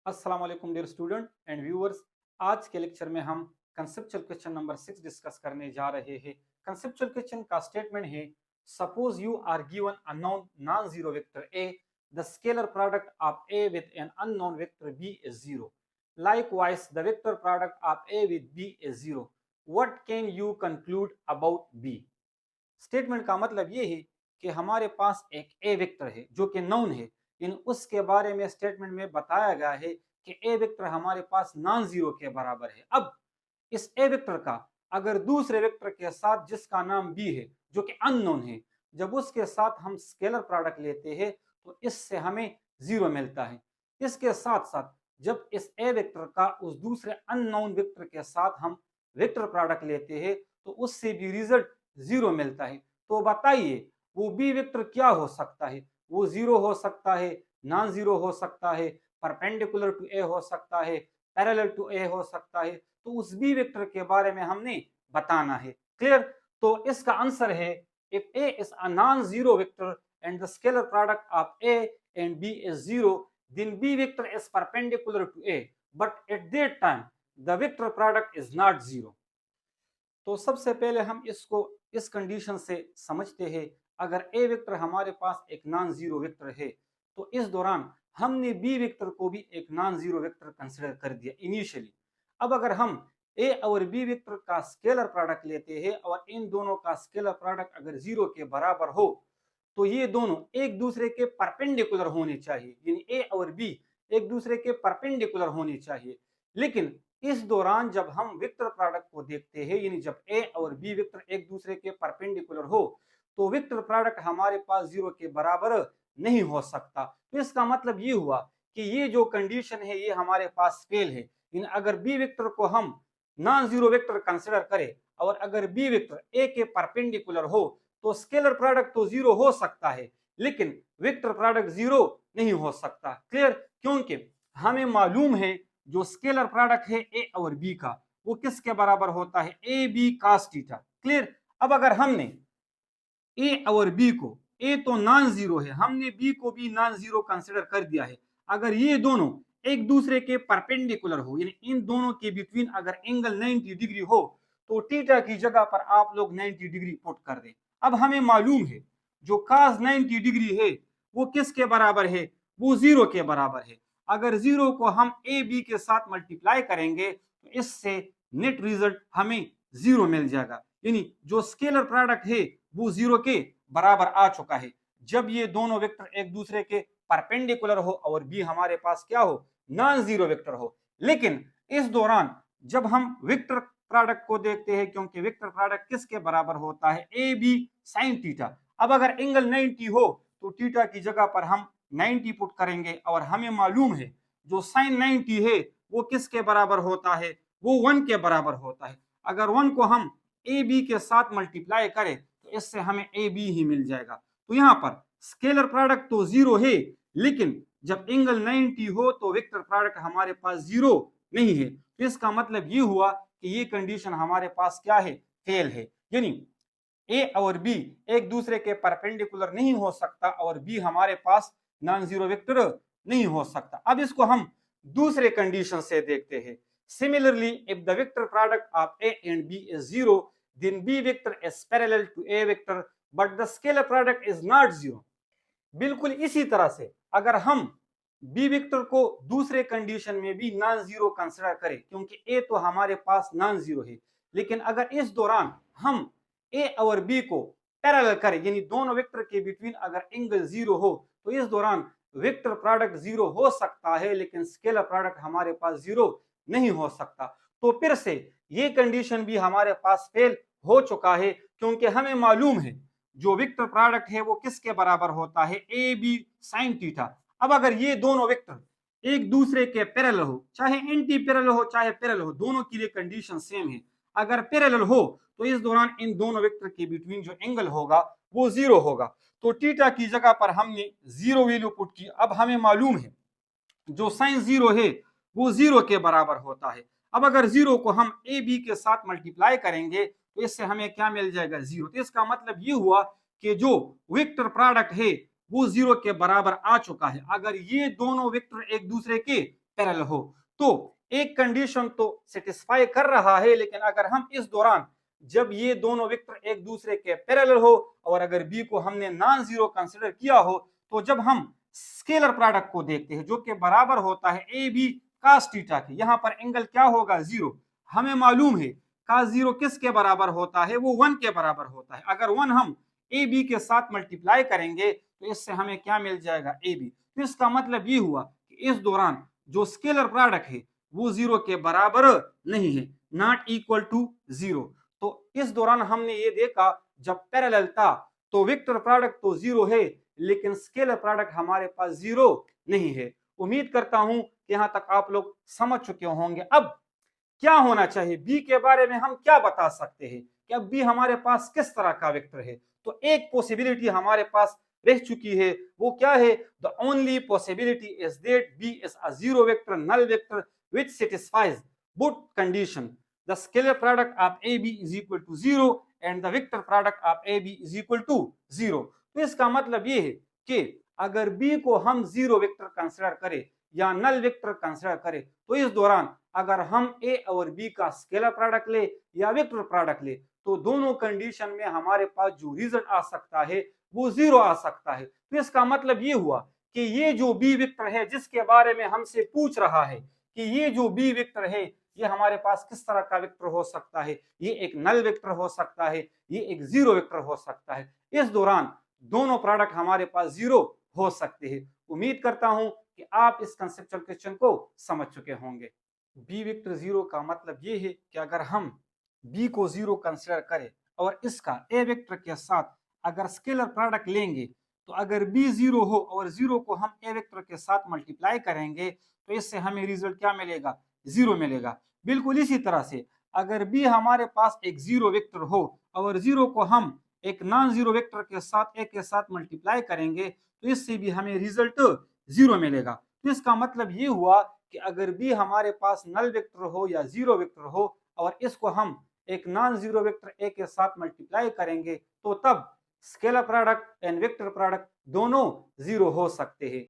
अस्सलाम वालेकुम dear student and viewers. आज के लेक्चर में हम कंसेप्चुअल क्वेश्चन नंबर 6 डिस्कस करने जा रहे हैं। कंसेप्चुअल क्वेश्चन का स्टेटमेंट है, suppose you are given a non zero vector A, the scalar product of A with an unknown vector B is zero, likewise the vector product of a with b is zero, what can you conclude about b? Statement का मतलब ये है कि हमारे पास एक ए vector है जो कि नाउन है, इन उसके बारे में स्टेटमेंट में बताया गया है कि ए वेक्टर हमारे पास नॉन जीरो के बराबर है। अब इस ए वेक्टर का अगर दूसरे वेक्टर के साथ जिसका नाम बी है जो कि अननोन है, जब उसके साथ हम स्केलर प्रोडक्ट लेते हैं तो इससे हमें जीरो मिलता है। इसके साथ साथ जब इस ए वेक्टर का उस दूसरे अननोन वेक्टर के साथ हम वेक्टर प्रोडक्ट लेते हैं तो उससे भी रिजल्ट जीरो मिलता है। तो बताइए वो बी वेक्टर क्या हो सकता है? वो जीरो हो सकता है, नॉन जीरो हो सकता है, परपेंडिकुलर टू ए हो सकता है, पैरेलल टू ए हो सकता है। तो उस बी वेक्टर के बारे में हमने बताना है। क्लियर? तो इसका आंसर है, if A is a non zero vector and the scalar product of A and B is zero, then b vector is perpendicular to a, but at that time the vector product is not zero. तो सबसे पहले हम इसको इस condition से समझते हैं। अगर ए वेक्टर हमारे पास एक नॉन जीरो वेक्टर है तो इस दौरान हमने बी वेक्टर को भी एक नॉन जीरो वेक्टर कंसिडर कर दिया इनिशियली। अब अगर हम ए और बी वेक्टर का स्केलर प्रोडक्ट लेते हैं और इन दोनों का स्केलर प्रोडक्ट अगर जीरो के बराबर हो तो ये दोनों एक दूसरे के परपेंडिकुलर होने चाहिए, यानी ए और बी एक दूसरे के परपेंडिकुलर होने चाहिए। लेकिन इस दौरान जब हम वेक्टर प्रोडक्ट को देखते हैं, यानी जब ए और बी वेक्टर एक दूसरे के परपेंडिकुलर हो तो वेक्टर प्रोडक्ट हमारे पास जीरो के बराबर नहीं हो सकता। तो इसका मतलब ये हुआ कि ये जो कंडीशन है ये हमारे पास फेल है। इन अगर बी वेक्टर को हम नॉन जीरो वेक्टर कंसिडर करें और अगर बी वेक्टर ए के परपेंडिकुलर हो तो स्केलर प्रोडक्ट तो जीरो हो सकता है लेकिन वेक्टर प्रोडक्ट जीरो नहीं हो सकता। क्लियर? क्योंकि हमें मालूम है जो स्केलर प्रोडक्ट है ए और बी का वो किसके बराबर होता है? A B cos theta. Clear? अब अगर हमने ए और बी को, ए तो नॉन जीरो है, हमने बी को भी नॉन जीरो कंसिडर कर दिया है। अगर ये दोनों एक दूसरे के परपेंडिकुलर हो, यानी इन दोनों के बिटवीन अगर एंगल 90 डिग्री हो तो थीटा की जगह पर आप लोग 90 डिग्री पुट कर दें। अब हमें मालूम है जो cos 90 डिग्री है वो किसके बराबर है? वो जीरो के बराबर है। अगर जीरो को हम ए बी के साथ मल्टीप्लाई करेंगे तो इससे नेट रिजल्ट हमें जीरो मिल जाएगा, यानी जो स्केलर प्रोडक्ट है वो जीरो के बराबर आ चुका है जब ये दोनों वेक्टर एक दूसरे के परपेंडिकुलर हो और बी हमारे पास क्या हो? नॉन जीरो वेक्टर हो। लेकिन इस दौरान जब हम वेक्टर प्रोडक्ट को देखते हैं, क्योंकि वेक्टर प्रोडक्ट किसके बराबर होता है? A B sine theta. अब अगर एंगल 90 हो तो थीटा की जगह पर हम 90 पुट करेंगे और हमें मालूम है जो साइन 90 है वो किसके बराबर होता है? वो 1 के बराबर होता है। अगर 1 को हम ए बी के साथ मल्टीप्लाई करें तो इससे हमें ए बी ही मिल जाएगा। तो यहाँ पर स्केलर प्रोडक्ट तो जीरो है लेकिन जब एंगल 90 हो तो वेक्टर प्रोडक्ट हमारे पास जीरो नहीं है। तो इसका मतलब ये हुआ कि ये कंडीशन हमारे पास क्या है? फेल है। यानी ए और बी एक दूसरे के परपेंडिकुलर नहीं हो सकता और बी हमारे पास नॉन जीरो वेक्टर नहीं हो सकता। अब इसको हम दूसरे कंडीशन से देखते हैं। Similarly if the vector product of A and B is zero, then b vector is parallel to a vector but the scalar product is not zero। बिल्कुल इसी तरह से अगर हम बी वेक्टर को दूसरे कंडीशन में भी नॉन जीरो कंसिडर करें, क्योंकि ए तो हमारे पास नॉन जीरो है, लेकिन अगर इस दौरान हम ए और बी को पैरेलल करें, यानी दोनों वेक्टर के बिटवीन अगर एंगल जीरो हो तो इस दौरान वेक्टर प्रोडक्ट जीरो हो सकता है लेकिन स्केलर प्रोडक्ट हमारे पास जीरो नहीं हो सकता। तो फिर से ये कंडीशन भी हमारे पास फेल हो चुका है, क्योंकि हमें मालूम है जो वेक्टर प्रोडक्ट है वो किसके बराबर होता है? A B sine theta. अब अगर ये दोनों वेक्टर एक दूसरे के पैरेलल हो, चाहे एंटी पैरेलल हो चाहे पैरेलल हो, दोनों के लिए कंडीशन सेम है। अगर पैरेलल हो तो इस दौरान इन दोनों वेक्टर के बिटवीन जो एंगल होगा वो जीरो होगा। तो थीटा की जगह पर हमने जीरो वैल्यू पुट की। अब हमें मालूम है जो साइन जीरो है वो जीरो के बराबर होता है। अब अगर जीरो को हम ए बी के साथ मल्टीप्लाई करेंगे तो इससे हमें क्या मिल जाएगा? जीरो। तो इसका मतलब ये हुआ कि जो वेक्टर प्रोडक्ट है वो जीरो के बराबर आ चुका है। अगर ये दोनों वेक्टर एक दूसरे के पैरेलल हो। तो एक कंडीशन तो सेटिस्फाई कर रहा है, लेकिन अगर हम इस दौरान जब ये दोनों वेक्टर एक दूसरे के पैरेलल हो और अगर बी को हमने नॉन जीरो कंसिडर किया हो, तो जब हम स्केलर प्रोडक्ट को देखते हैं जो कि बराबर होता है ए बी कास थीटा के, यहाँ पर एंगल क्या होगा, जीरो। हमें मालूम है कास जीरो किसके बराबर होता है, वो 1 के बराबर होता है। अगर 1 हम ए बी के साथ मल्टीप्लाई करेंगे तो इससे हमें क्या मिल जाएगा, ए बी। तो इसका मतलब ये हुआ कि इस दौरान जो स्केलर प्रोडक्ट है वो जीरो के बराबर नहीं है, नॉट इक्वल टू जीरो। तो इस दौरान हमने ये देखा जब पैरेलल था तो वेक्टर प्रोडक्ट तो जीरो है, लेकिन स्केलर प्रोडक्ट हमारे पास जीरो नहीं है। उम्मीद करता हूं कि यहां तक आप लोग समझ चुके होंगे। अब क्या होना चाहिए, बी के बारे में हम क्या बता सकते हैं कि अब बी हमारे पास किस तरह का वेक्टर है। तो एक पॉसिबिलिटी हमारे पास रह चुकी है, वो क्या है, the only possibility is that B is a zero vector null vector which satisfies both condition. The scalar product of AB is equal to 0 and the vector product of AB is equal to 0. तो इसका मतलब ये है कि अगर B को हम zero vector consider करें या नल वेक्टर कंसिडर करें, तो इस दौरान अगर हम A और B का स्केलर प्रोडक्ट ले या वेक्टर प्रोडक्ट ले, तो दोनों कंडीशन में हमारे पास जो रिजल्ट आ सकता है वो जीरो आ सकता है। तो इसका मतलब ये हुआ कि ये जो B वेक्टर है जिसके बारे में हमसे पूछ रहा है कि ये जो बी वेक्टर है ये हमारे पास किस तरह का वेक्टर हो सकता है, ये एक नल वेक्टर हो सकता है, ये एक जीरो वेक्टर हो सकता है। इस दौरान दोनों प्रोडक्ट हमारे पास जीरो हो सकते हैं। उम्मीद करता हूं कि आप इस कंसेप्चुअल क्वेश्चन को समझ चुके होंगे। बी वेक्टर जीरो का मतलब ये है कि अगर हम बी को जीरो कंसिडर करें और इसका ए वेक्टर के साथ अगर स्केलर प्रोडक्ट लेंगे, तो अगर बी जीरो हो और जीरो को हम ए वेक्टर के साथ मल्टीप्लाई करेंगे तो इससे हमें रिजल्ट क्या मिलेगा, जीरो मिलेगा। बिल्कुल इसी तरह से अगर बी हमारे पास एक जीरो वेक्टर हो और जीरो को हम एक नॉन जीरो वेक्टर के साथ ए के साथ मल्टीप्लाई करेंगे तो इससे भी हमें रिजल्ट जीरो मिलेगा। तो इसका मतलब ये हुआ कि अगर बी हमारे पास नल वेक्टर हो या जीरो वेक्टर हो और इसको हम एक नॉन जीरो वेक्टर ए के साथ मल्टीप्लाई करेंगे तो तब scalar product and vector product दोनों जीरो हो सकते हैं।